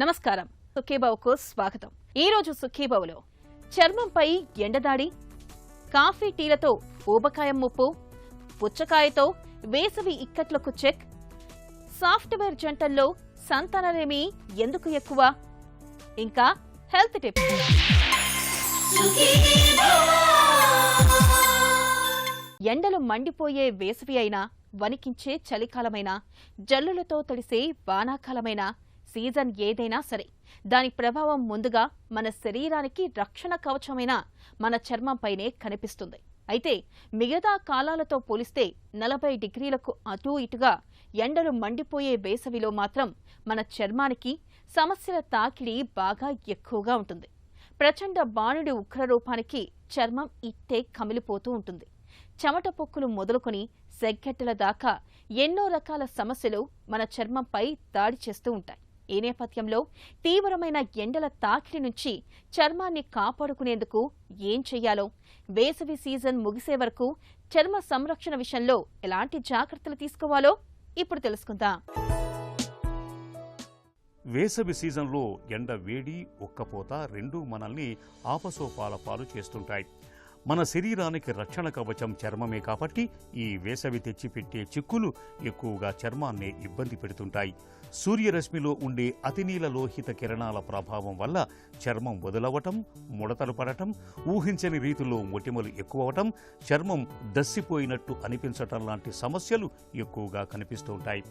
నమస్కారం, సుఖీబావుకు స్వాగతం. ఈ రోజు సుఖీబావులో చర్మంపై ఎండదాడి, కాఫీ టీలతో ఊబకాయం ముప్పు, పుచ్చకాయతో వేసవి ఇక్కట్లకు చెక్, సాఫ్ట్వేర్ జంటల్లో సంతానలేమి ఎందుకు ఎక్కువ, ఇంకా హెల్త్ టిప్స్. ఎండలు మండిపోయే వేసవి అయినా, వణికించే చలికాలమైనా, జల్లులతో తడిసే వానాకాలమైనా, సీజన్ ఏదైనా సరే దాని ప్రభావం ముందుగా మన శరీరానికి రక్షణ కవచమైన మన చర్మంపైనే కనిపిస్తుంది. అయితే మిగతా కాలాలతో పోలిస్తే 40 డిగ్రీలకు అటూ ఇటుగా ఎండలు మండిపోయే వేసవిలో మాత్రం మన చర్మానికి సమస్యల తాకిడి బాగా ఎక్కువగా ఉంటుంది. ప్రచండ బాణుడి ఉగ్రరూపానికి చర్మం ఇట్టే కమిలిపోతూ ఉంటుంది. చెమట పొక్కులు మొదలుకొని సెగ్గెట్టల దాకా ఎన్నో రకాల సమస్యలు మన చర్మంపై దాడి చేస్తూ ఉంటాయి. ఈ నేపథ్యంలో తీవ్రమైన ఎండల తాకిడి నుంచి చర్మాన్ని కాపాడుకునేందుకు ఏం చెయ్యాలో, వేసవి సీజన్ ముగిసే వరకు చర్మ సంరక్షణ విషయంలో ఎలాంటి జాగ్రత్తలు తీసుకోవాలో ఇప్పుడు తెలుసుకుందాం. వేసవి సీజన్లో ఎండ వేడి, ఉక్కపోత రెండూ మనల్ని ఆపసోపాల పాలు చేస్తుంటాయి. మన శరీరానికి రక్షణ కవచం చర్మమే కాబట్టి ఈ వేసవి తెచ్చిపెట్టే చిక్కులు ఎక్కువగా చర్మాన్ని ఇబ్బంది పెడుతుంటాయి. సూర్యరశ్మిలో ఉండే అతినీల లోహిత కిరణాల ప్రభావం వల్ల చర్మం వదులవటం, ముడతలు పడటం, ఊహించని రీతిలో మొటిమలు ఎక్కువవటం, చర్మం దస్సిపోయినట్టు అనిపించటం లాంటి సమస్యలు ఎక్కువగా కనిపిస్తూ ఉంటాయి.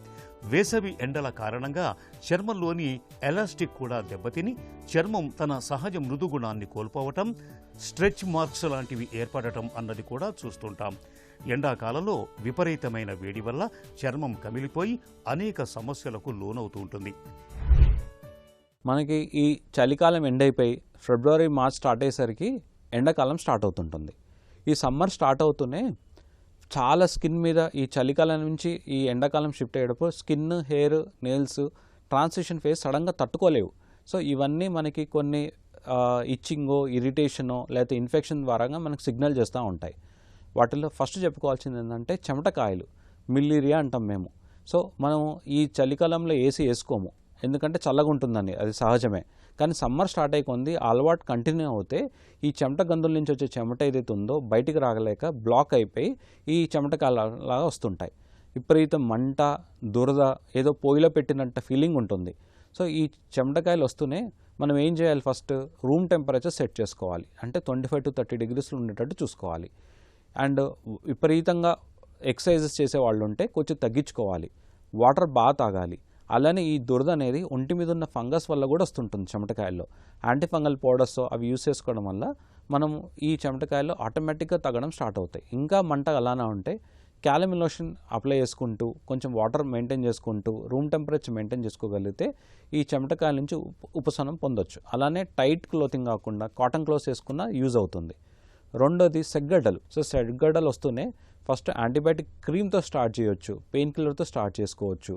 వేసవి ఎండల కారణంగా చర్మంలోని ఎలాస్టిక్ కూడా దెబ్బతిని చర్మం తన సహజ మృదుగుణాన్ని కోల్పోవటం, స్ట్రెచ్ మార్క్స్ లాంటివి ఏర్పడటం అన్నది కూడా చూస్తుంటాం. ఎండాకాలంలో విపరీతమైన వేడి వల్ల చర్మం కమిలిపోయి అనేక సమస్యలకు లోనవుతూ ఉంటుంది. మనకి ఈ చలికాలం ఎండ్ అయిపోయి ఫిబ్రవరి, మార్చ్ స్టార్ట్ అయ్యేసరికి ఎండాకాలం స్టార్ట్ అవుతుంటుంది. ఈ సమ్మర్ స్టార్ట్ అవుతూనే చాలా స్కిన్ మీద ఈ చలికాలం నుంచి ఈ ఎండాకాలం షిఫ్ట్ అయ్యేటప్పుడు skin, hair, nails transition phase సడన్గా తట్టుకోలేవు. సో ఇవన్నీ మనకి కొన్ని ఇచ్చింగో, ఇరిటేషనో లేకపోతే ఇన్ఫెక్షన్ ద్వారా మనకు సిగ్నల్ చేస్తూ ఉంటాయి. వాటిలో ఫస్ట్ చెప్పుకోవాల్సింది ఏంటంటే చెమటకాయలు, మిల్లీరియా అంటాం మేము. సో మనం ఈ చలికాలంలో ఏసీ వేసుకోము, ఎందుకంటే చల్లగా ఉంటుందని, అది సహజమే. కానీ సమ్మర్ స్టార్ట్ అయ్యి కొంది అలవాటు కంటిన్యూ అవుతే ఈ చెమట గందుల నుంచి వచ్చే చెమట ఏదైతే ఉందో బయటికి రాగలేక బ్లాక్ అయిపోయి ఈ చెమటకాయలాగా వస్తుంటాయి. విపరీతం మంట, దురద, ఏదో పొయ్యిలో పెట్టినట్టు ఫీలింగ్ ఉంటుంది. సో ఈ చెమటకాయలు వస్తూనే మనం ఏం చేయాలి, ఫస్ట్ రూమ్ టెంపరేచర్ సెట్ చేసుకోవాలి. అంటే 25 to 30 డిగ్రీస్లో ఉండేటట్టు చూసుకోవాలి. అండ్ విపరీతంగా ఎక్సర్సైజెస్ చేసేవాళ్ళు ఉంటే కొంచెం తగ్గించుకోవాలి. వాటర్ బాగా తాగాలి. అలానే ఈ దురద అనేది ఒంటి మీద ఉన్న ఫంగస్ వల్ల కూడా వస్తుంటుంది చెమటకాయల్లో. యాంటీఫంగల్ పౌడర్స్ అవి యూస్ చేసుకోవడం వల్ల మనం ఈ చెమటకాయల్లో ఆటోమేటిక్గా తగ్గడం స్టార్ట్ అవుతాయి. ఇంకా మంట అలానే ఉంటే క్యాలమిన్ లోషన్ అప్లై చేసుకుంటూ కొంచెం వాటర్ మెయింటైన్ చేసుకుంటూ రూమ్ టెంపరేచర్ మెయింటైన్ చేసుకోగలిగితే ఈ చెమటకాయల నుంచి ఉపశమనం పొందొచ్చు. అలానే టైట్ క్లోతింగ్ కాకుండా కాటన్ క్లోత్స్ వేసుకున్న యూజ్ అవుతుంది. రెండోది సెగ్గడ్డలు. సో సెగ్గడ్డలు వస్తూనే ఫస్ట్ యాంటీబయాటిక్ క్రీమ్తో స్టార్ట్ చేయొచ్చు, పెయిన్ కిల్లర్తో స్టార్ట్ చేసుకోవచ్చు.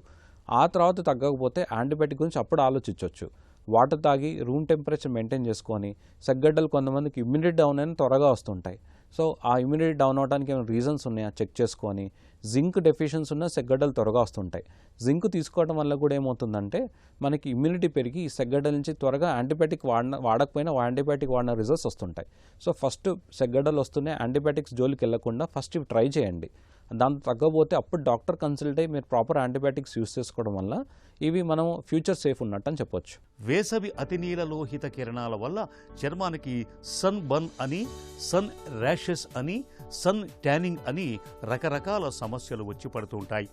ఆ తర్వాత తగ్గకపోతే యాంటీబయాటిక్ గురించి అప్పుడు ఆలోచించవచ్చు. వాటర్ తాగి రూమ్ టెంపరేచర్ మెయింటైన్ చేసుకొని, సెగ్గడ్డలు కొంతమందికి ఇమ్యూనిటీ డౌన్ అని త్వరగా వస్తుంటాయి. సో ఆ ఇమ్యూనిటీ డౌన్ అవడానికి ఏమైనా రీజన్స్ ఉన్నాయా చెక్ చేసుకొని, జింక్ డెఫిషియన్సీ ఉన్న సెగ్గడ్డలు త్వరగా వస్తుంటాయి. జింక్ తీసుకోవడం వల్ల కూడా ఏమవుతుందంటే మనకి ఇమ్యూనిటీ పెరిగి ఈ సెగ్గడ్డల నుంచి త్వరగా యాంటీబయాటిక్ వాడకపోయినా యాంటీబయాటిక్ వాడిన రిజల్ట్స్ వస్తుంటాయి. సో ఫస్ట్ సెగ్గడ్డలు వస్తూనే యాంటీబయాటిక్స్ జోలికి వెళ్లకుండా ఫస్ట్ ఇవి ట్రై చేయండి. దాంతో తగ్గకపోతే అప్పుడు డాక్టర్ కన్సల్ట్ అయ్యి మీరు ప్రాపర్ యాంటీబయాటిక్స్ యూస్ చేసుకోవడం వల్ల ఇవి మనం ఫ్యూచర్ సేఫ్ ఉన్నట్టు అని చెప్పొచ్చు. వేసవి అతినీల లోహిత కిరణాల వల్ల చర్మానికి సన్ బర్న్ అని, సన్ ర్యాషెస్ అని, సన్ ట్యానింగ్ అని రకరకాల సమస్యలు వచ్చి పడుతుంటాయి.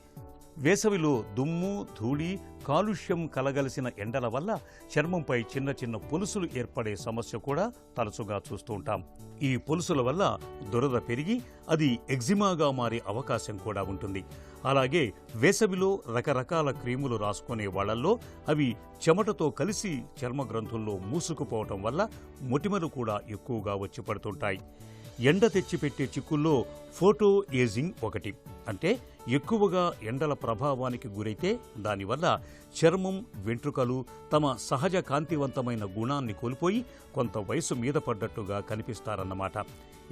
వేసవిలో దుమ్ము, ధూళి, కాలుష్యం కలగలిసిన ఎండల వల్ల చర్మంపై చిన్న చిన్న పొలుసులు ఏర్పడే సమస్య కూడా తరచుగా చూస్తూ ఉంటాం. ఈ పొలుసుల వల్ల దురద పెరిగి అది ఎగ్జిమాగా మారే అవకాశం కూడా ఉంటుంది. అలాగే వేసవిలో రకరకాల క్రీములు రాసుకునే వాళ్లల్లో అవి చెమటతో కలిసి చర్మ గ్రంథుల్లో మూసుకుపోవటం వల్ల మొటిమలు కూడా ఎక్కువగా వచ్చి పడుతుంటాయి. ఎండ తెచ్చిపెట్టే చిక్కుల్లో ఫోటో ఏజింగ్ ఒకటి. అంటే ఎక్కువగా ఎండల ప్రభావానికి గురైతే దానివల్ల చర్మం, వెంట్రుకలు తమ సహజ కాంతివంతమైన గుణాన్ని కోల్పోయి కొంత వయసు మీద పడ్డట్టుగా కనిపిస్తారన్నమాట.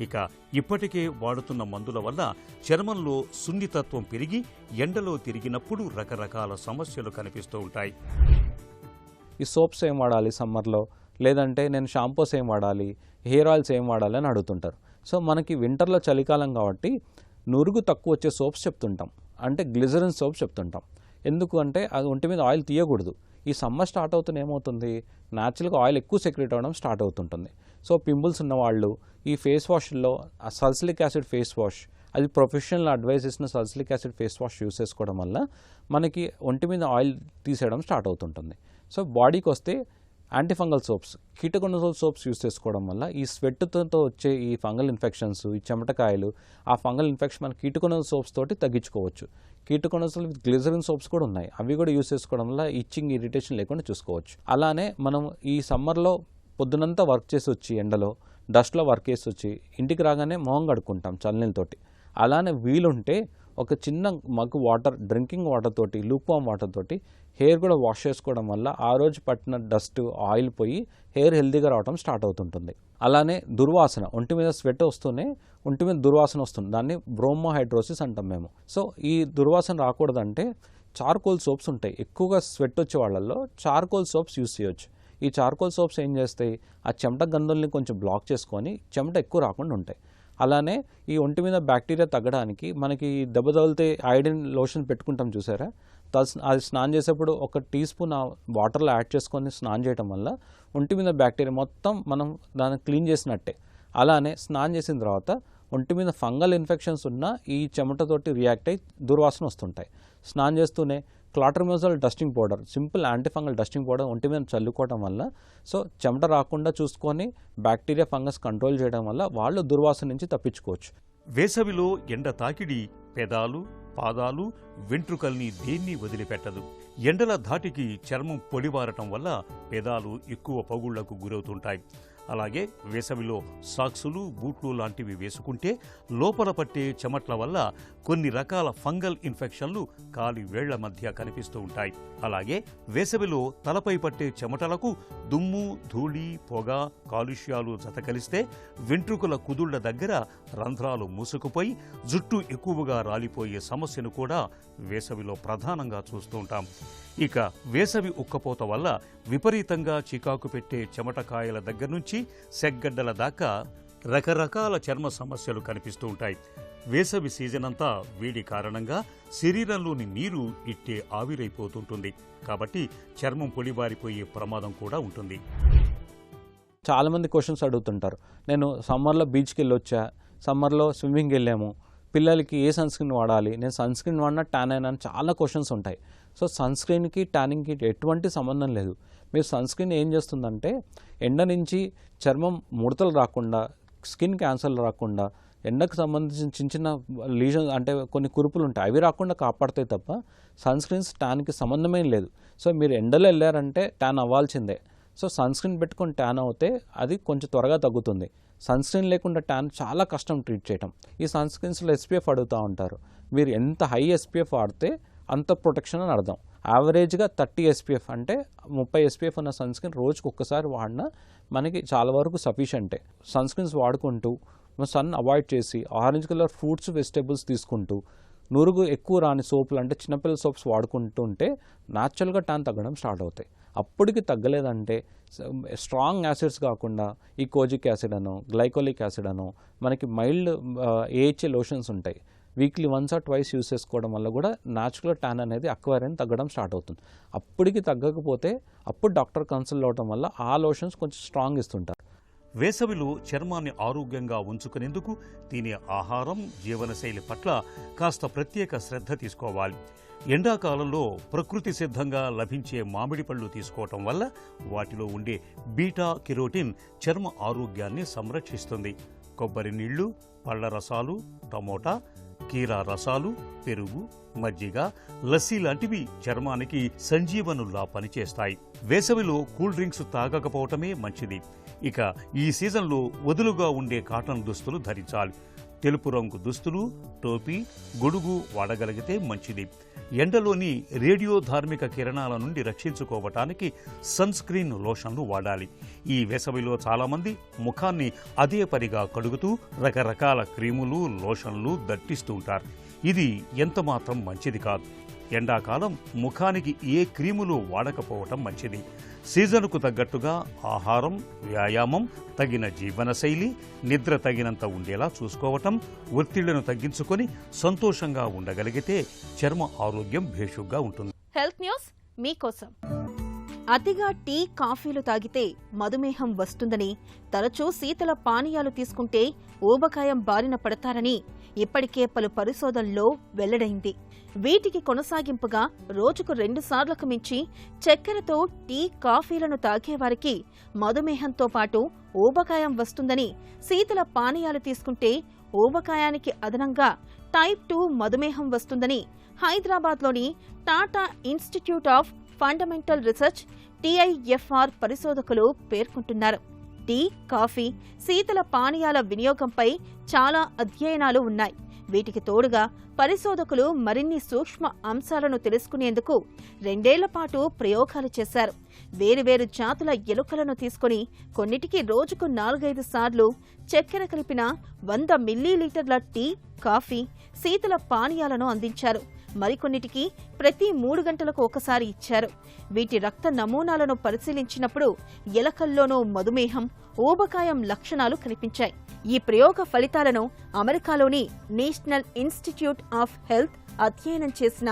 ఇక ఇప్పటికే వాడుతున్న మందుల వల్ల చర్మంలో సున్నితత్వం పెరిగి ఎండలో తిరిగినప్పుడు రకరకాల సమస్యలు కనిపిస్తూ ఉంటాయి. ఈ సోప్స్ ఏం వాడాలి సమ్మర్లో, లేదంటే నేను షాంపూస్ ఏం వాడాలి, హెయిర్ ఆయిల్స్ ఏం వాడాలి అని అడుగుతుంటారు. సో మనకి వింటర్లో చలికాలం కాబట్టి నురుగు తక్కువ వచ్చే సోప్స్ చెప్తుంటాం, అంటే గ్లిజరిన్ సోప్స్ చెప్తుంటాం. ఎందుకు అంటే అది ఒంటి మీద ఆయిల్ తీయకూడదు. ఈ సమ్మర్ స్టార్ట్ అవుతున్న ఏమవుతుంది, న్యాచురల్గా ఆయిల్ ఎక్కువ సెక్రెట్ అవ్వడం స్టార్ట్ అవుతుంటుంది. సో పింపుల్స్ ఉన్నవాళ్ళు ఈ ఫేస్ వాష్లో సల్సిలిక్ యాసిడ్ ఫేస్ వాష్, అది ప్రొఫెషనల్ అడ్వైస్ ఇచ్చిన సల్సిలిక్ యాసిడ్ ఫేస్ వాష్ యూస్ చేసుకోవడం వల్ల మనకి ఒంటి మీద ఆయిల్ తీసేయడం స్టార్ట్ అవుతుంటుంది. సో బాడీకి వస్తే యాంటీఫంగల్ సోప్స్, కీటకొనజోల్ సోప్స్ యూస్ చేసుకోవడం వల్ల ఈ స్వెట్తో వచ్చే ఈ ఫంగల్ ఇన్ఫెక్షన్స్, ఈ చెమటకాయలు, ఆ ఫంగల్ ఇన్ఫెక్షన్ మన కీటకొనజోల్ సోప్స్ తోటి తగ్గించుకోవచ్చు. కీటకొనజోల్ విత్ గ్లిజరిన్ సోప్స్ కూడా ఉన్నాయి, అవి కూడా యూస్ చేసుకోవడం వల్ల ఇచ్చింగ్, ఇరిటేషన్ లేకుండా చూసుకోవచ్చు. అలానే మనం ఈ సమ్మర్లో పొద్దునంతా వర్క్ చేసి వచ్చి ఎండలో డస్ట్లో వర్క్ చేసి వచ్చి ఇంటికి రాగానే మొహం కడుక్కుంటాం చల్లనీళ్ళతోటి. అలానే వీలుంటే ఒక చిన్న మగ్గు వాటర్, డ్రింకింగ్ వాటర్ తోటి, లూక్వామ్ వాటర్ తోటి హెయిర్ కూడా వాష్ చేసుకోవడం వల్ల ఆ రోజు పట్టిన డస్ట్, ఆయిల్ పోయి హెయిర్ హెల్తీగా రావడం స్టార్ట్ అవుతుంటుంది. అలానే దుర్వాసన, ఒంటి మీద స్వెట్ వస్తూనే ఒంటి మీద దుర్వాసన వస్తుంది, దాన్ని బ్రోమోహైడ్రోసిస్ అంటాం మేము. సో ఈ దుర్వాసన రాకూడదంటే చార్కోల్ సోప్స్ ఉంటాయి. ఎక్కువగా స్వెట్ వచ్చే వాళ్ళల్లో చార్కోల్ సోప్స్ యూస్ చేయొచ్చు. ఈ చార్కోల్ సోప్స్ ఏం చేస్తాయి, ఆ చెమట గందుల్ని కొంచెం బ్లాక్ చేసుకొని చెమట ఎక్కువ రాకుండా ఉంటాయి. అలానే ఈ ఒంటి మీద బ్యాక్టీరియా తగ్గడానికి మనకి దెబ్బ తగిలితే ఐడిన్ లోషన్ పెట్టుకుంటాం చూసారా, అది స్నానం చేసేప్పుడు ఒక టీ స్పూన్ వాటర్లో యాడ్ చేసుకొని స్నానం చేయడం వల్ల ఒంటి మీద బ్యాక్టీరియా మొత్తం మనం దాన్ని క్లీన్ చేసినట్టే. అలానే స్నానం చేసిన తర్వాత ఒంటి మీద ఫంగల్ ఇన్ఫెక్షన్స్ ఉన్న ఈ చెమటతోటి రియాక్ట్ అయ్యి దుర్వాసన వస్తుంటాయి. స్నానం చేస్తూనే clotrimazole dusting powder, simple antifungal dusting powder ఒంటి మీద చల్లుకోవడం వల్ల సో చెమట రాకుండా చూసుకొని బ్యాక్టీరియా, ఫంగస్ కంట్రోల్ చేయడం వల్ల వాళ్ళు దుర్వాసన నుంచి తప్పించుకోవచ్చు. వేసవిలో ఎండ తాకిడి పెదాలు, పాదాలు, వెంట్రుకల్ని దేన్ని వదిలిపెట్టదు. ఎండల ధాటికి చర్మం పొడిబారటం వల్ల పెదాలు ఎక్కువ పగుళ్లకు గురవుతుంటాయి. అలాగే వేసవిలో సాక్సులు, బూట్లు లాంటివి వేసుకుంటే లోపల పట్టే చెమట్ల వల్ల కొన్ని రకాల ఫంగల్ ఇన్ఫెక్షన్లు కాలి వేళ్ల మధ్య కనిపిస్తూ ఉంటాయి. అలాగే వేసవిలో తలపై పట్టే చెమటలకు దుమ్ము, ధూళి, పొగ, కాలుష్యాలు జతకలిస్తే వెంట్రుకల కుదుళ్ల దగ్గర రంధ్రాలు మూసుకుపోయి జుట్టు ఎక్కువగా రాలిపోయే సమస్యను కూడా వేసవిలో ప్రధానంగా చూస్తూ ఉంటాం. ఇక వేసవి ఉక్కపోత వల్ల విపరీతంగా చికాకు పెట్టే చెమటకాయల దగ్గర నుంచి సెగ్గడ్డల దాకా రకరకాల చర్మ సమస్యలు కనిపిస్తూ ఉంటాయి. వేసవి సీజన్ అంతా వేడి కారణంగా శరీరంలోని నీరు ఇట్టే ఆవిరైపోతుంటుంది. కాబట్టి చర్మం పొడిబారిపోయే ప్రమాదం కూడా ఉంటుంది. చాలామంది క్వశ్చన్స్ అడుగుతుంటారు, నేను సమ్మర్లో బీచ్కి వెళ్ళొచ్చా, సమ్మర్లో స్విమ్మింగ్కి వెళ్ళాము, పిల్లలకి ఏ సన్ స్క్రీన్ వాడాలి, నేను సన్ స్క్రీన్ వాడినా ట్యాన్ అయినా అని చాలా క్వశ్చన్స్ ఉంటాయి. సో సన్ స్క్రీన్కి ట్యానింగ్కి ఎటువంటి సంబంధం లేదు. మీరు సన్ స్క్రీన్ ఏం చేస్తుందంటే ఎండ నుంచి చర్మం ముడతలు రాకుండా, స్కిన్ క్యాన్సర్లు రాకుండా, ఎండకు సంబంధించిన చిన్న చిన్న లీజన్ అంటే కొన్ని కురుపులు ఉంటాయి అవి రాకుండా కాపాడతాయి తప్ప సన్ స్క్రీన్స్ ట్యాన్కి సంబంధమే లేదు. సో మీరు ఎండలో వెళ్ళారంటే ట్యాన్ అవ్వాల్సిందే. సో సన్ స్క్రీన్ పెట్టుకొని ట్యాన్ అవుతే అది కొంచెం త్వరగా తగ్గుతుంది. సన్ స్క్రీన్ లేకుండా ట్యాన్ చాలా కష్టం ట్రీట్ చేయటం. ఈ సన్ స్క్రీన్స్లో SPF అడుగుతూ ఉంటారు. మీరు ఎంత హై SPF వాడితే అంత ప్రొటెక్షన్ అని అర్థం. యావరేజ్గా 30 SPF అంటే 30 SPF ఉన్న సన్ స్క్రీన్ రోజుకు ఒక్కసారి వాడినా మనకి చాలా వరకు సఫిషియంటే. సన్ స్క్రీన్స్ వాడుకుంటూ సన్ అవాయిడ్ చేసి ఆరెంజ్ కలర్ ఫ్రూట్స్, వెజిటేబుల్స్ తీసుకుంటూ నురుగు ఎక్కువ రాని సోపులు అంటే చిన్నపిల్లల సోప్స్ వాడుకుంటూ ఉంటే న్యాచురల్గా ట్యాన్ తగ్గడం స్టార్ట్ అవుతాయి. అప్పటికి తగ్గలేదంటే స్ట్రాంగ్ యాసిడ్స్ కాకుండా ఈ కోజిక్ యాసిడ్ అనో, గ్లైకోలిక్ యాసిడ్ అనో, మనకి మైల్డ్ AHA లోషన్స్ ఉంటాయి, weekly once or twice use చేసుకోవడం వల్ల కూడా న్యాచురల్ ట్యాన్ అనేది అక్వైర్ అని తగ్గడం స్టార్ట్ అవుతుంది. అప్పటికి తగ్గకపోతే అప్పుడు డాక్టర్ కన్సల్ట్ అవడం వల్ల ఆ లోషన్స్ కొంచెం స్ట్రాంగ్ ఇస్తుంటారు. వేసవిలో చర్మాన్ని ఆరోగ్యంగా ఉంచుకునేందుకు తినే ఆహారం, జీవనశైలి పట్ల కాస్త ప్రత్యేక శ్రద్ధ తీసుకోవాలి. ఎండాకాలంలో ప్రకృతి సిద్ధంగా లభించే మామిడి పళ్ళు తీసుకోవటం వల్ల వాటిలో ఉండే బీటా కెరోటిన్ చర్మ ఆరోగ్యాన్ని సంరక్షిస్తుంది. కొబ్బరి నీళ్లు, పళ్ల రసాలు, టమోటా, కీరా రసాలు, పెరుగు, మజ్జిగ, లస్సీ లాంటివి చర్మానికి సంజీవనుల్లా పనిచేస్తాయి. వేసవిలో కూల్ డ్రింక్స్ తాగకపోవటమే మంచిది. ఇక ఈ సీజన్లో వదులుగా ఉండే కాటన్ దుస్తులు ధరించాలి. తెలుపు రంగు దుస్తులు, టోపీ, గొడుగు వాడగలిగితే మంచిది. ఎండలోని రేడియో ధార్మిక కిరణాల నుండి రక్షించుకోవటానికి సన్ స్క్రీన్ లోషన్లు వాడాలి. ఈ వేసవిలో చాలామంది ముఖాన్ని అదే పనిగా కడుగుతూ రకరకాల క్రీములు, లోషన్లు దట్టిస్తూ ఉంటారు. ఇది ఎంతమాత్రం మంచిది కాదు. ఎండాకాలం ముఖానికి ఏ క్రీములు వాడకపోవటం మంచిది. సీజన్కు తగ్గట్టుగా ఆహారం, వ్యాయామం, తగిన జీవనశైలి, నిద్ర తగినంత ఉండేలా చూసుకోవటం, ఒత్తిళ్లను తగ్గించుకొని సంతోషంగా ఉండగలిగితే చర్మ ఆరోగ్యం భేషుగ్గా ఉంటుంది. హెల్త్ న్యూస్ మీకోసం. అతిగా టీ, కాఫీలు తాగితే మధుమేహం వస్తుందని, తరచూ శీతల పానీయాలు తీసుకుంటే ఊబకాయం బారిన పడతారని ఇప్పటికే పలు పరిశోధనల్లో వెల్లడైంది. వీటికి కొనసాగింపుగా రోజుకు 2 సార్లకు మించి చక్కెరతో టీ, కాఫీలను తాగేవారికి మధుమేహంతో పాటు ఊబకాయం వస్తుందని, శీతల పానీయాలు తీసుకుంటే ఊబకాయానికి అదనంగా టైప్ 2 మధుమేహం వస్తుందని హైదరాబాద్లోని Tata institute of fundamental research TIFR పరిశోధకులు పేర్కొంటున్నారు. టీ, కాఫీ, శీతల పానీయాల వినియోగంపై చాలా అధ్యయనాలు ఉన్నాయి. వీటికి తోడుగా పరిశోధకులు మరిన్ని సూక్ష్మ అంశాలను తెలుసుకునేందుకు 2 ఏళ్ల పాటు ప్రయోగాలు చేశారు. వేరువేరు జాతుల ఎలుకలను తీసుకుని కొన్నిటికి రోజుకు 4-5 సార్లు చక్కెర కలిపిన 100 మిల్లీలీటర్ల టీ, కాఫీ, శీతల పానీయాలను అందించారు. మరికొన్నిటికి ప్రతి 3 గంటలకు ఒకసారి ఇచ్చారు. వీటి రక్త నమూనాలను పరిశీలించినప్పుడు ఎలకల్లోనూ మధుమేహం, ఊబకాయం లక్షణాలు కనిపించాయి. ఈ ప్రయోగ ఫలితాలను అమెరికాలోని నేషనల్ ఇన్స్టిట్యూట్ ఆఫ్ హెల్త్ అధ్యయనం చేసిన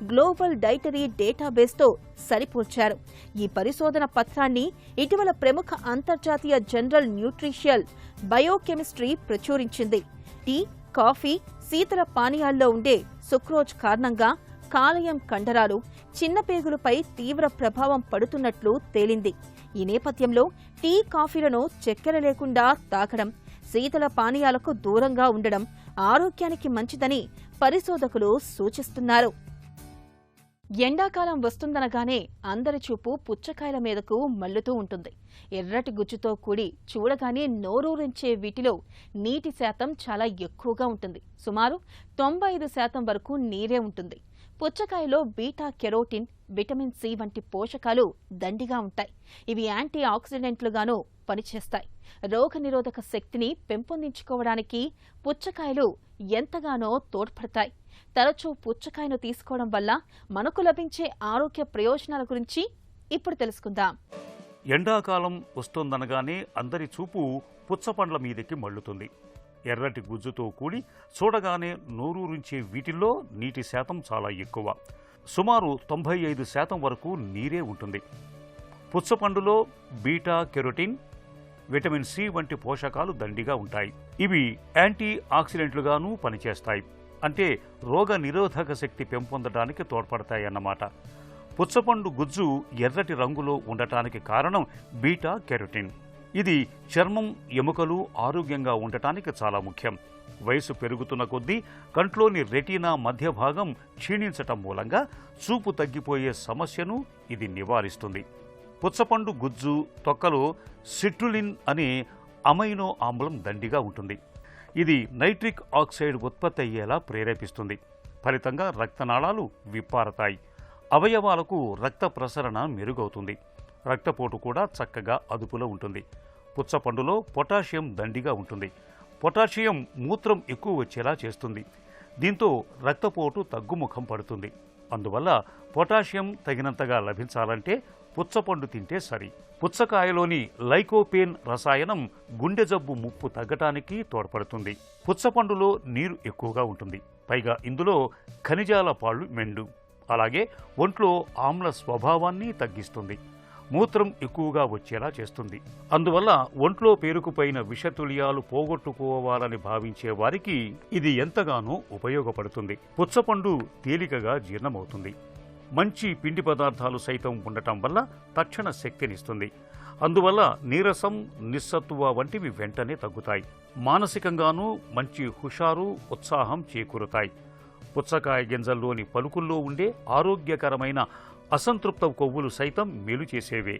గ్లోబల్ డైటరీ డేటాబేస్తో సరిపోల్చారు. ఈ పరిశోధన పత్రాన్ని ఇటీవల ప్రముఖ అంతర్జాతీయ జర్నల్ న్యూట్రిషియల్ బయోకెమిస్ట్రీ ప్రచురించింది. టీ, కాఫీ, శీతల పానీయాల్లో ఉండే సుక్రోజ్ కారణంగా కాలేయం కండరాలు, చిన్న పేగులపై తీవ్ర ప్రభావం పడుతున్నట్లు తేలింది. ఈ నేపథ్యంలో టీ, కాఫీలను చక్కెర లేకుండా తాగడం, శీతల పానీయాలకు దూరంగా ఉండడం ఆరోగ్యానికి మంచిదని పరిశోధకులు సూచిస్తున్నారు. ఎండాకాలం వస్తుందనగానే అందరి చూపు పుచ్చకాయల మీదకు మల్లుతూ ఉంటుంది. ఎర్రటి గుజ్జుతో కూడి చూడగానే నోరూరించే వీటిలో నీటి శాతం చాలా ఎక్కువగా ఉంటుంది. సుమారు 95% వరకు నీరే ఉంటుంది. పుచ్చకాయలో బీటా కెరోటిన్, విటమిన్ సి వంటి పోషకాలు దండిగా ఉంటాయి. ఇవి యాంటీ ఆక్సిడెంట్లుగానూ పనిచేస్తాయి. రోగనిరోధక శక్తిని పెంపొందించుకోవడానికి పుచ్చకాయలు ఎంతగానో తోడ్పడతాయి. తరచూ పుచ్చకాయను తీసుకోవడం వల్ల మనకు లభించే ఆరోగ్య ప్రయోజనాల గురించి ఇప్పుడు తెలుసుకుందాం. ఎండాకాలం వస్తోందనగానే అందరి చూపు పుచ్చపండ్ల మీదకి మళ్లుతుంది. ఎర్రటి గుజ్జుతో కూడి చూడగానే నోరూరించే వీటిల్లో నీటి శాతం చాలా ఎక్కువ. సుమారు 95% వరకు నీరే ఉంటుంది. పుచ్చపండులో బీటా కెరోటిన్, విటమిన్ సి వంటి పోషకాలు దండిగా ఉంటాయి. ఇవి యాంటీ ఆక్సిడెంట్లుగానూ పనిచేస్తాయి. అంటే రోగ నిరోధక శక్తి పెంపొందడానికి తోడ్పడతాయన్నమాట. పుచ్చపండు గుజ్జు ఎర్రటి రంగులో ఉండటానికి కారణం బీటా కెరోటిన్. ఇది చర్మం, ఎముకలు ఆరోగ్యంగా ఉండటానికి చాలా ముఖ్యం. వయసు పెరుగుతున్న కొద్దీ కంట్లోని రెటీనా మధ్య భాగం క్షీణించటం మూలంగా చూపు తగ్గిపోయే సమస్యను ఇది నివారిస్తుంది. పుచ్చపండు గుజ్జు తొక్కలో సిట్రులిన్ అనే అమైనో ఆమ్లం దండిగా ఉంటుంది. ఇది నైట్రిక్ ఆక్సైడ్ ఉత్పత్తి అయ్యేలా ప్రేరేపిస్తుంది. ఫలితంగా రక్తనాళాలు విప్పారతాయి. అవయవాలకు రక్త ప్రసరణ మెరుగవుతుంది. రక్తపోటు కూడా చక్కగా అదుపులో ఉంటుంది. పుచ్చపండులో పొటాషియం దండిగా ఉంటుంది. పొటాషియం మూత్రం ఎక్కువ వచ్చేలా చేస్తుంది. దీంతో రక్తపోటు తగ్గుముఖం పడుతుంది. అందువల్ల పొటాషియం తగినంతగా లభించాలంటే పుచ్చపండు తింటే సరి. పుచ్చకాయలోని లైకోపేన్ రసాయనం గుండె జబ్బు ముప్పు తగ్గటానికి తోడ్పడుతుంది. పుచ్చపండులో నీరు ఎక్కువగా ఉంటుంది. పైగా ఇందులో ఖనిజాల పాళ్ళు మెండు. అలాగే ఒంట్లో ఆమ్ల స్వభావాన్ని తగ్గిస్తుంది. మూత్రం ఎక్కువగా వచ్చేలా చేస్తుంది. అందువల్ల ఒంట్లో పేరుకుపోయిన విషతుల్యాలు పోగొట్టుకోవాలని భావించే వారికి ఇది ఎంతగానో ఉపయోగపడుతుంది. పుచ్చపండు తేలికగా జీర్ణమవుతుంది. మంచి పిండి పదార్థాలు సైతం ఉండటం వల్ల తక్షణ శక్తినిస్తుంది. అందువల్ల నీరసం, నిస్సత్తువ వంటివి వెంటనే తగ్గుతాయి. మానసికంగానూ మంచి హుషారు, ఉత్సాహం చేకూరుతాయి. పుచ్చకాయ గింజల్లోని పలుకుల్లో ఉండే ఆరోగ్యకరమైన అసంతృప్త కొవ్వులు సైతం మేలు చేసేవే.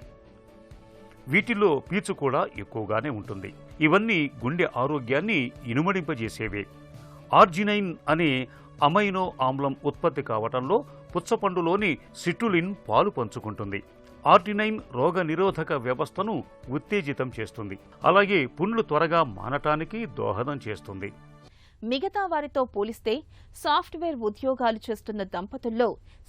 వీటిలో పీచు కూడా ఎక్కువగానే ఉంటుంది. ఇవన్నీ గుండె ఆరోగ్యాన్ని ఇనుమడింపజేసేవే. ఆర్జినైన్ అనే అమైనో ఆమ్లం ఉత్పత్తి కావటంలో పుచ్చపండులోని సిట్రులిన్ పాలు పంచుకుంటుంది. ఆర్జినైన్ రోగ నిరోధక వ్యవస్థను ఉత్తేజితం చేస్తుంది. అలాగే పుండ్లు త్వరగా మానటానికి దోహదం చేస్తుంది. మిగతా వారితో పోలిస్తే సాఫ్ట్వేర్ ఉద్యోగాలు చేస్తున్న దంపతుల్లో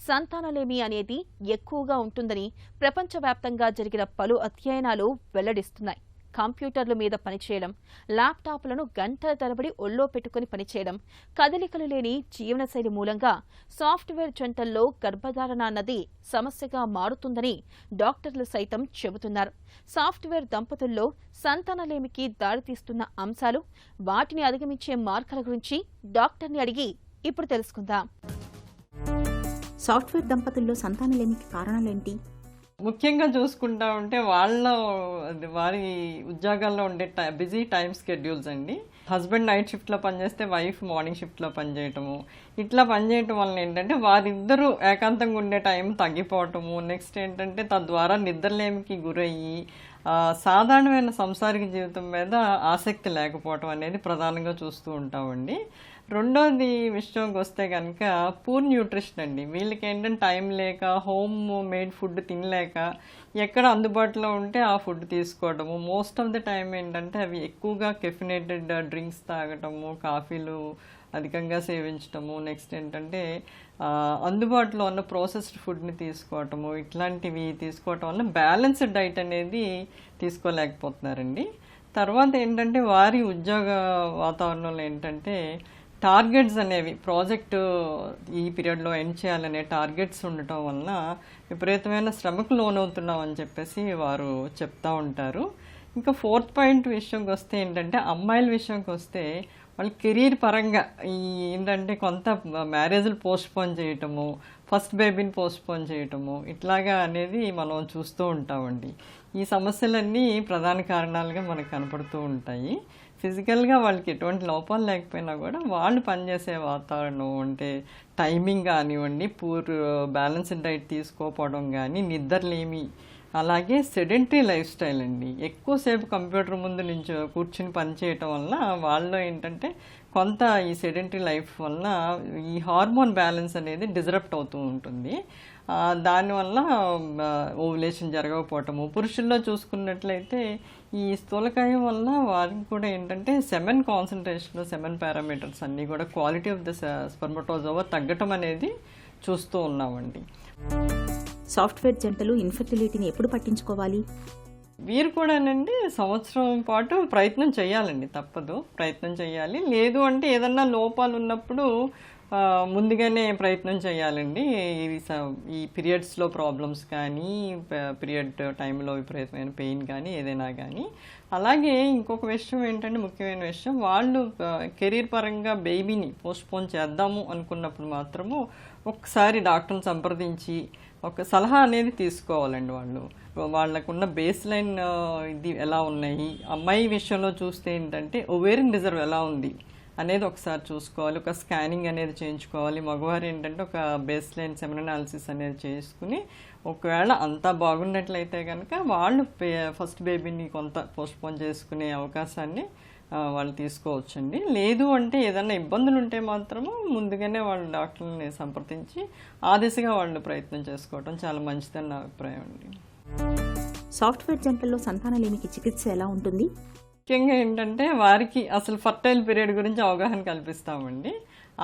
సంతానలేమి అనేది ఎక్కువగా ఉంటుందని ప్రపంచవ్యాప్తంగా జరిగిన పలు అధ్యయనాలు వెల్లడిస్తున్నాయి. కంప్యూటర్ల మీద పనిచేయడం, ల్యాప్టాప్లను గంటల తరబడి ఒళ్ళో పెట్టుకుని పనిచేయడం, కదలికలు లేని జీవనశైలి మూలంగా సాఫ్ట్వేర్ జంటల్లో గర్భధారణ అన్నది సమస్యగా మారుతుందని డాక్టర్లు సైతం చెబుతున్నారు. సాఫ్ట్వేర్ దంపతుల్లో సంతానలేమికి దారితీస్తున్న అంశాలు, వాటిని అధిగమించే మార్గాల గురించి డాక్టర్ని అడిగి ఇప్పుడు తెలుసుకుందాం. సాఫ్ట్వేర్ దంపతుల్లో సంతానలేమికి కారణాలేంటి? ముఖ్యంగా చూసుకుంటా ఉంటే వారి ఉద్యోగాల్లో ఉండే బిజీ టైం స్కెడ్యూల్స్ అండి. హస్బెండ్ నైట్ షిఫ్ట్లో పనిచేస్తే వైఫ్ మార్నింగ్ షిఫ్ట్లో పనిచేయటము, ఇట్లా పనిచేయటం వల్ల ఏంటంటే వారిద్దరూ ఏకాంతంగా ఉండే టైం తగ్గిపోవటము, నెక్స్ట్ ఏంటంటే తద్వారా నిద్రలేమికి గురయ్యి సాధారణమైన సంసారిక జీవితం మీద ఆసక్తి లేకపోవటం అనేది ప్రధానంగా చూస్తూ ఉంటామండి. రెండోది విషయంకి వస్తే కనుక పూర్ న్యూట్రిషన్ అండి. వీళ్ళకి ఏంటంటే టైం లేక, హోమ్ మేడ్ ఫుడ్ తినలేక, ఎక్కడ అందుబాటులో ఉంటే ఆ ఫుడ్ తీసుకోవడము, మోస్ట్ ఆఫ్ ద టైం ఏంటంటే అవి ఎక్కువగా కెఫినేటెడ్ డ్రింక్స్ తాగటము, కాఫీలు అధికంగా సేవించటము, నెక్స్ట్ ఏంటంటే అందుబాటులో ఉన్న ప్రాసెస్డ్ ఫుడ్ని తీసుకోవటము, ఇట్లాంటివి తీసుకోవటం వల్ల బ్యాలెన్స్డ్ డైట్ అనేది తీసుకోలేకపోతున్నారండి. తర్వాత ఏంటంటే వారి ఉద్యోగ వాతావరణంలో ఏంటంటే టార్గెట్స్ అనేవి ప్రాజెక్టు ఈ పీరియడ్లో ఎండ్ చేయాలనే టార్గెట్స్ ఉండటం వలన విపరీతమైన శ్రమకు లోనవుతున్నాం అని చెప్పేసి వారు చెప్తూ ఉంటారు. ఇంకా ఫోర్త్ పాయింట్ విషయంకి వస్తే ఏంటంటే అమ్మాయిల విషయంకి వస్తే వాళ్ళు కెరీర్ పరంగా ఏంటంటే కొంత మ్యారేజ్లు పోస్ట్పోన్ చేయటము, ఫస్ట్ బేబీని పోస్ట్పోన్ చేయటము, ఇట్లాగా అనేది మనం చూస్తూ ఉంటామండి. ఈ సమస్యలన్నీ ప్రధాన కారణాలుగా మనకు కనపడుతూ ఉంటాయి. ఫిజికల్గా వాళ్ళకి ఎటువంటి లోపాలు లేకపోయినా కూడా వాళ్ళు పనిచేసే వాతావరణం అంటే టైమింగ్ కానివ్వండి, పూర్ బ్యాలెన్స్డ్ డైట్ తీసుకోకపోవడం కానీ, నిద్రలేమి, అలాగే సెడెంటరీ లైఫ్ స్టైల్ అండి. ఎక్కువసేపు కంప్యూటర్ ముందు నుంచి కూర్చుని పనిచేయటం వల్ల వాళ్ళు ఏంటంటే కొంత ఈ సెడెంటరీ లైఫ్ వల్ల ఈ హార్మోన్ బ్యాలెన్స్ అనేది డిజరప్ట్ అవుతూ ఉంటుంది. దానివల్ల ఓవులేషన్ జరగకపోవటము. పురుషుల్లో చూసుకున్నట్లయితే ఈ స్థూలకాయం వల్ల వారికి కూడా ఏంటంటే సెమెన్ కాన్సన్ట్రేషన్, సెమెన్ పారామీటర్స్ అన్నీ కూడా క్వాలిటీ ఆఫ్ ద స్పెర్మటోజోవా తగ్గటం అనేది చూస్తూ ఉన్నామండి. సాఫ్ట్వేర్ జంటలు ఇన్ఫెర్టిలిటీని ఎప్పుడు పట్టించుకోవాలి? వీరు కూడానండి సంవత్సరం పాటు ప్రయత్నం చేయాలండి, తప్పదు, ప్రయత్నం చేయాలి. లేదు అంటే ఏదన్నా లోపాలు ఉన్నప్పుడు ముందుగానే ప్రయత్నం చేయాలండి. ఈ పీరియడ్స్లో ప్రాబ్లమ్స్ కానీ, పీరియడ్ టైంలో విపరీతమైన పెయిన్ కానీ, ఏదైనా కానీ. అలాగే ఇంకొక విషయం ఏంటంటే ముఖ్యమైన విషయం, వాళ్ళు కెరీర్ పరంగా బేబీని పోస్ట్పోన్ చేద్దాము అనుకున్నప్పుడు మాత్రము ఒకసారి డాక్టర్ని సంప్రదించి ఒక సలహా అనేది తీసుకోవాలండి. వాళ్ళకున్న బేస్ లైన్ ఇది ఎలా ఉన్నాయి, అమ్మాయి విషయంలో చూస్తే ఏంటంటే ఓవేరియన్ రిజర్వ్ ఎలా ఉంది అనేది ఒకసారి చూసుకోవాలి. ఒక స్కానింగ్ అనేది చేయించుకోవాలి. మగవారు ఏంటంటే ఒక బేస్ లైన్ సెమెన్ అనాలిసిస్ అనేది చేసుకుని ఒకవేళ అంతా బాగున్నట్లయితే కనుక వాళ్ళు ఫస్ట్ బేబీని కొంత పోస్ట్పోన్ చేసుకునే అవకాశాన్ని వాళ్ళు తీసుకోవచ్చండి. లేదు అంటే ఏదైనా ఇబ్బందులు ఉంటే మాత్రము ముందుగానే వాళ్ళు డాక్టర్ని సంప్రదించి ఆ దిశగా వాళ్ళు ప్రయత్నం చేసుకోవడం చాలా మంచిదని నా అభిప్రాయం అండి. సాఫ్ట్వేర్ జంటల్లో సంతానలేమికి చికిత్స ఎలా ఉంటుంది? ముఖ్యంగా ఏంటంటే వారికి అసలు ఫర్టైల్ పీరియడ్ గురించి అవగాహన కల్పిస్తామండి.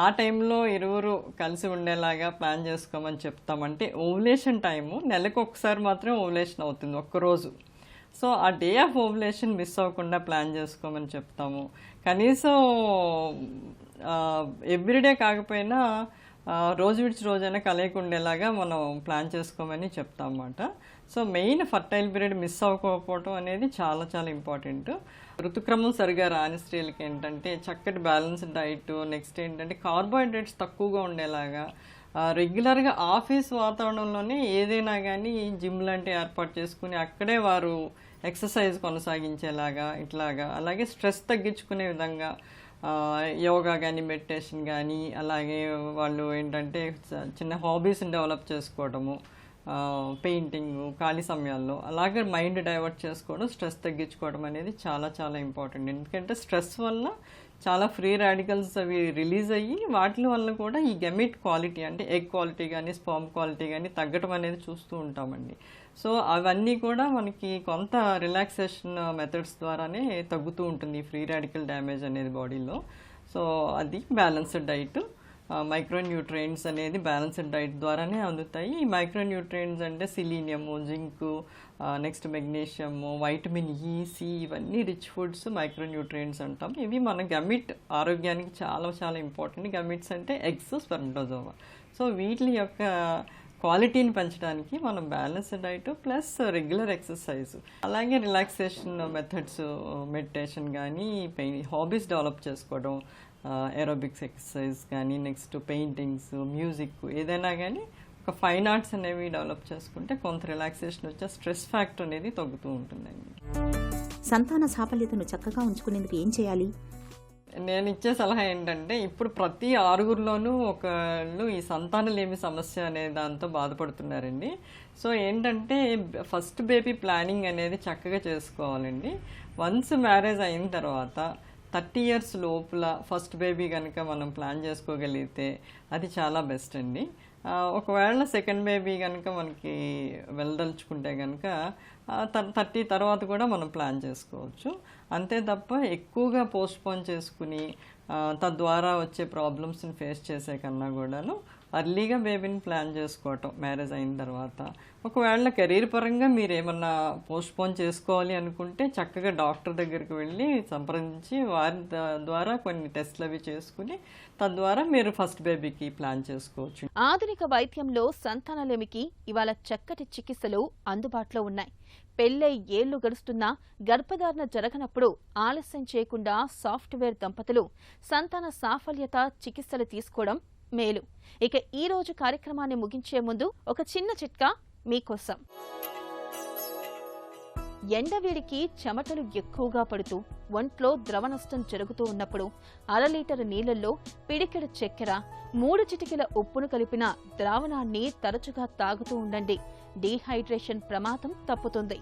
ఆ టైంలో ఇరువురు కలిసి ఉండేలాగా ప్లాన్ చేసుకోమని చెప్తామంటే ఓవులేషన్ టైము నెలకు ఒకసారి మాత్రమే ఓవులేషన్ అవుతుంది, ఒక్కరోజు. సో ఆ డే ఆఫ్ ఓవులేషన్ మిస్ అవ్వకుండా ప్లాన్ చేసుకోమని చెప్తాము. కనీసం ఎవ్రీడే కాకపోయినా రోజు విడిచి రోజైనా కలయిక ఉండేలాగా మనం ప్లాన్ చేసుకోమని చెప్తాం అన్నమాట. So main fertile period miss అవ్వకపోవడం అనేది చాలా చాలా ఇంపార్టెంట్. ఋతుక్రమం సరిగా రాని స్త్రీలకి ఏంటంటే చక్కటి బ్యాలెన్స్డ్ డైట్, నెక్స్ట్ ఏంటంటే కార్బోహైడ్రేట్స్ తక్కువగా ఉండేలాగా, రెగ్యులర్గా ఆఫీస్ వాతావరణంలోనే ఏదైనా కానీ జిమ్ లాంటి ఏర్పాటు చేసుకుని అక్కడే వారు ఎక్సర్సైజ్ కొనసాగించేలాగా ఇట్లాగా, అలాగే స్ట్రెస్ తగ్గించుకునే విధంగా యోగా కానీ, మెడిటేషన్ కానీ, అలాగే వాళ్ళు ఏంటంటే చిన్న హాబీస్ని డెవలప్ చేసుకోవడము, పెయింటింగ్ ఖాళీ సమయాల్లో, అలాగే మైండ్ డైవర్ట్ చేసుకోవడం, స్ట్రెస్ తగ్గించుకోవడం అనేది చాలా చాలా ఇంపార్టెంట్. ఎందుకంటే స్ట్రెస్ వల్ల చాలా ఫ్రీ రాడికల్స్ అవి రిలీజ్ అయ్యి వాటి వల్ల కూడా ఈ గెమిట్ క్వాలిటీ అంటే ఎగ్ క్వాలిటీ కానీ, స్పర్మ్ క్వాలిటీ కానీ తగ్గటం అనేది చూస్తూ ఉంటామండి. సో అవన్నీ కూడా మనకి కొంత రిలాక్సేషన్ మెథడ్స్ ద్వారానే తగ్గుతూ ఉంటుంది ఈ ఫ్రీ రాడికల్ డ్యామేజ్ అనేది బాడీలో. సో అది బ్యాలెన్స్డ్ డైట్. మైక్రోన్యూట్రియంట్స్ అనేది బ్యాలెన్స్డ్ డైట్ ద్వారానే అందుతాయి. ఈ మైక్రోన్యూట్రియంట్స్ అంటే selenium, zinc, next magnesium, vitamin E, C, ఇవన్నీ రిచ్ ఫుడ్స్ మైక్రోన్యూట్రియంట్స్ అంటాం. ఇవి మన గమిట్ ఆరోగ్యానికి చాలా చాలా ఇంపార్టెంట్. గమిట్స్ అంటే ఎగ్స్, స్పెర్మటోజోవా. సో వీటి యొక్క క్వాలిటీని పెంచడానికి మనం balanced diet plus regular exercise, అలాగే రిలాక్సేషన్ మెథడ్స్, మెడిటేషన్ కానీ, హాబీస్ డెవలప్ చేసుకోవడం, ఏరోబిక్స్ ఎక్సర్సైజ్ కానీ, నెక్స్ట్ పెయింటింగ్స్, మ్యూజిక్, ఏదైనా కానీ ఒక ఫైన్ ఆర్ట్స్ అనేవి డెవలప్ చేసుకుంటే కొంత రిలాక్సేషన్ వచ్చే స్ట్రెస్ ఫ్యాక్టర్ అనేది తగ్గుతూ ఉంటుందండి. సంతాన సాఫల్యతను చక్కగా ఉంచుకునేందుకు ఏం చేయాలి? నేను ఇచ్చే సలహా ఏంటంటే, ఇప్పుడు ప్రతి 6గురిలోనూ ఒకళ్ళు ఈ సంతానలేమి సమస్య అనే దాంతో బాధపడుతున్నారండి. సో ఏంటంటే ఫస్ట్ బేబీ ప్లానింగ్ అనేది చక్కగా చేసుకోవాలండి. వన్స్ మ్యారేజ్ అయిన తర్వాత 30 years లోపల ఫస్ట్ బేబీ కనుక మనం ప్లాన్ చేసుకోగలిగితే అది చాలా బెస్ట్ అండి. ఒకవేళ సెకండ్ బేబీ కనుక మనకి వెళ్ళదలుచుకుంటే కనుక 30 తర్వాత కూడా మనం ప్లాన్ చేసుకోవచ్చు. అంతే తప్ప ఎక్కువగా పోస్ట్పోన్ చేసుకుని తద్వారా వచ్చే ప్రాబ్లమ్స్ని ఫేస్ చేసే కన్నా కూడాను అర్లీగా బేబీని ప్లాన్ చేసుకోవటం మ్యారేజ్ అయిన తర్వాత. ఒకవేళ కెరీర్ పరంగా మీరు ఏమన్నా పోస్ట్పోన్ చేసుకోవాలి అనుకుంటే చక్కగా డాక్టర్ దగ్గరికి వెళ్ళి సంప్రదించి వారి ద్వారా కొన్ని టెస్ట్లు అవి చేసుకుని తద్వారా మీరు ఫస్ట్ బేబీకి ప్లాన్ చేసుకోవచ్చు. ఆధునిక వైద్యంలో సంతానలేమికి ఇవాళ చక్కటి చికిత్సలు అందుబాటులో ఉన్నాయి. పెళ్లై ఏళ్లు గడుస్తున్నా గర్భధారణ జరగనప్పుడు ఆలస్యం చేయకుండా సాఫ్ట్వేర్ దంపతులు సంతాన సాఫల్యత చికిత్సలు తీసుకోవడం మేలు. ఇక ఈ రోజు కార్యక్రమాన్ని ముగించే ముందు ఒక చిన్న చిట్కా మీకోసం. ఎండవేడికి చెమటలు ఎక్కువగా పడుతూ ఒంట్లో ద్రవ నష్టం జరుగుతూ ఉన్నప్పుడు 1/2 లీటర్ నీళ్లలో పిడికెడు చక్కెర, 3 చిటికెల ఉప్పును కలిపిన ద్రావణాన్ని తరచుగా తాగుతూ ఉండండి. డీహైడ్రేషన్ ప్రమాదం తప్పుతుంది.